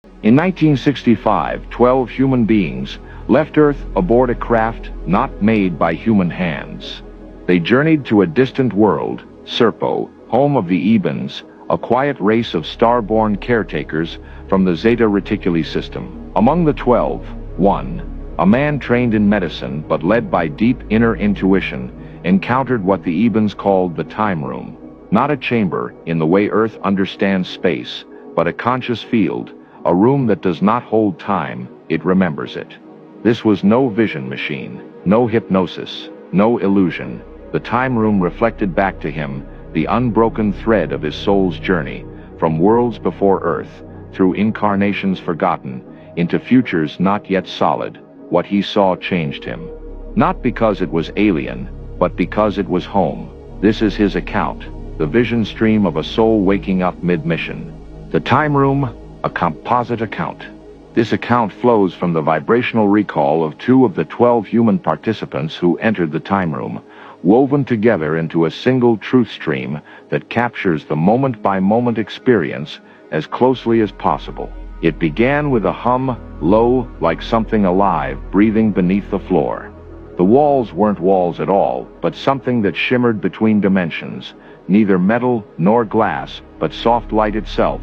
In 1965, 12 human beings left Earth aboard a craft not made by human hands. They journeyed to a distant world, Serpo, home of the Ebens, a quiet race of star-born caretakers from the Zeta Reticuli system. Among the 12, one, a man trained in medicine but led by deep inner intuition, encountered what the Ebens called the time room. Not a chamber in the way Earth understands space, but a conscious field, a room that does not hold time, it remembers it. This was no vision machine, no hypnosis, no illusion. The time room reflected back to him the unbroken thread of his soul's journey, from worlds before Earth, through incarnations forgotten, into futures not yet solid. What he saw changed him. Not because it was alien, but because it was home. This is his account, the vision stream of a soul waking up mid-mission. The time room, a composite account. This account flows from the vibrational recall of 2 of the 12 human participants who entered the time room, woven together into a single truth stream that captures the moment-by-moment experience as closely as possible. It began with a hum, low, like something alive, breathing beneath the floor. The walls weren't walls at all, but something that shimmered between dimensions, neither metal nor glass, but soft light itself,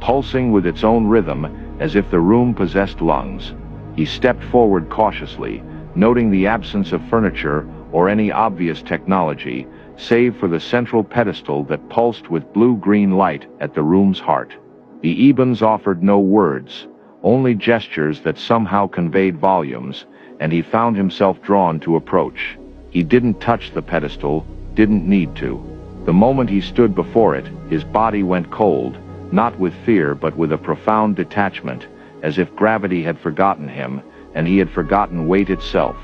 pulsing with its own rhythm as if the room possessed lungs. He stepped forward cautiously, noting the absence of furniture or any obvious technology, save for the central pedestal that pulsed with blue-green light at the room's heart. The Ebens offered no words, only gestures that somehow conveyed volumes, and he found himself drawn to approach. He didn't touch the pedestal, didn't need to. The moment he stood before it, his body went cold, not with fear but with a profound detachment, as if gravity had forgotten him, and he had forgotten weight itself.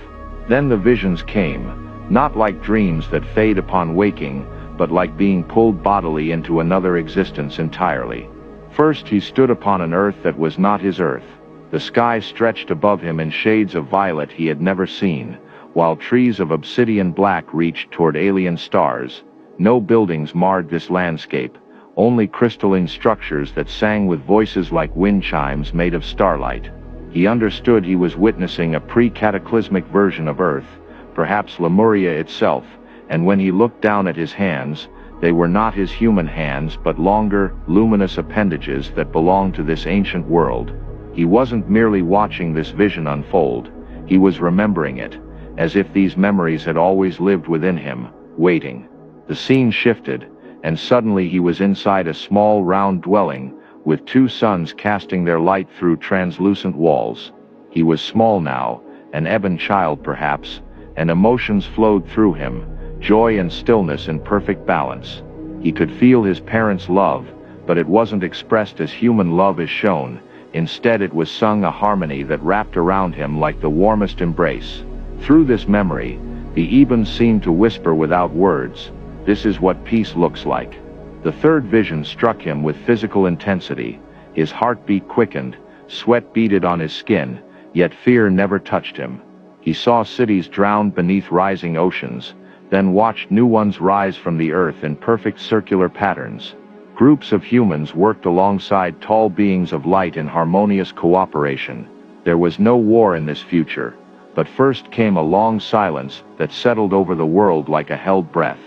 Then the visions came, not like dreams that fade upon waking, but like being pulled bodily into another existence entirely. First he stood upon an earth that was not his earth. The sky stretched above him in shades of violet he had never seen, while trees of obsidian black reached toward alien stars. No buildings marred this landscape, only crystalline structures that sang with voices like wind chimes made of starlight. He understood he was witnessing a pre-cataclysmic version of Earth, perhaps Lemuria itself, and when he looked down at his hands, they were not his human hands but longer, luminous appendages that belonged to this ancient world. He wasn't merely watching this vision unfold, he was remembering it, as if these memories had always lived within him, waiting. The scene shifted, and suddenly he was inside a small round dwelling, with 2 suns casting their light through translucent walls. He was small now, an ebon child perhaps, and emotions flowed through him, joy and stillness in perfect balance. He could feel his parents' love, but it wasn't expressed as human love is shown. Instead it was sung a harmony that wrapped around him like the warmest embrace. Through this memory, the Ebens seemed to whisper without words, "This is what peace looks like." The third vision struck him with physical intensity. His heartbeat quickened, sweat beaded on his skin, yet fear never touched him. He saw cities drowned beneath rising oceans, then watched new ones rise from the earth in perfect circular patterns. Groups of humans worked alongside tall beings of light in harmonious cooperation. There was no war in this future, but first came a long silence that settled over the world like a held breath.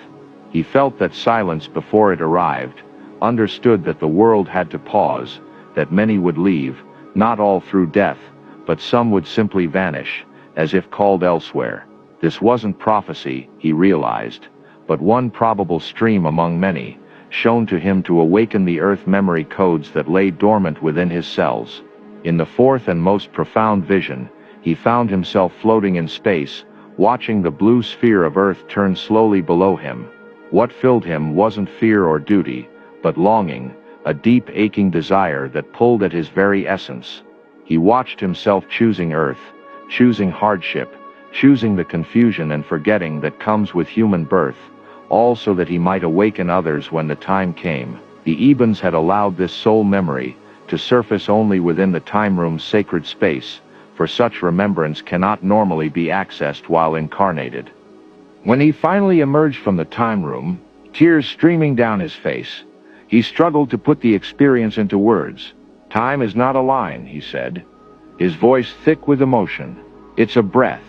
He felt that silence before it arrived, understood that the world had to pause, that many would leave, not all through death, but some would simply vanish, as if called elsewhere. This wasn't prophecy, he realized, but one probable stream among many, shown to him to awaken the earth memory codes that lay dormant within his cells. In the fourth and most profound vision, he found himself floating in space, watching the blue sphere of Earth turn slowly below him. What filled him wasn't fear or duty, but longing, a deep aching desire that pulled at his very essence. He watched himself choosing Earth, choosing hardship, choosing the confusion and forgetting that comes with human birth, all so that he might awaken others when the time came. The Ebens had allowed this soul memory to surface only within the time room's sacred space, for such remembrance cannot normally be accessed while incarnated. When he finally emerged from the time room, tears streaming down his face, he struggled to put the experience into words. Time is not a line, he said, his voice thick with emotion. It's a breath.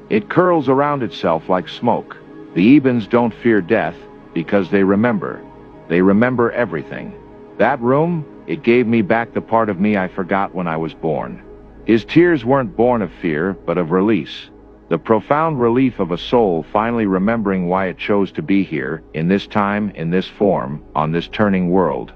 It curls around itself like smoke. The Ebens don't fear death because they remember. They remember everything. That room, it gave me back the part of me I forgot when I was born. His tears weren't born of fear, but of release. The profound relief of a soul finally remembering why it chose to be here, in this time, in this form, on this turning world.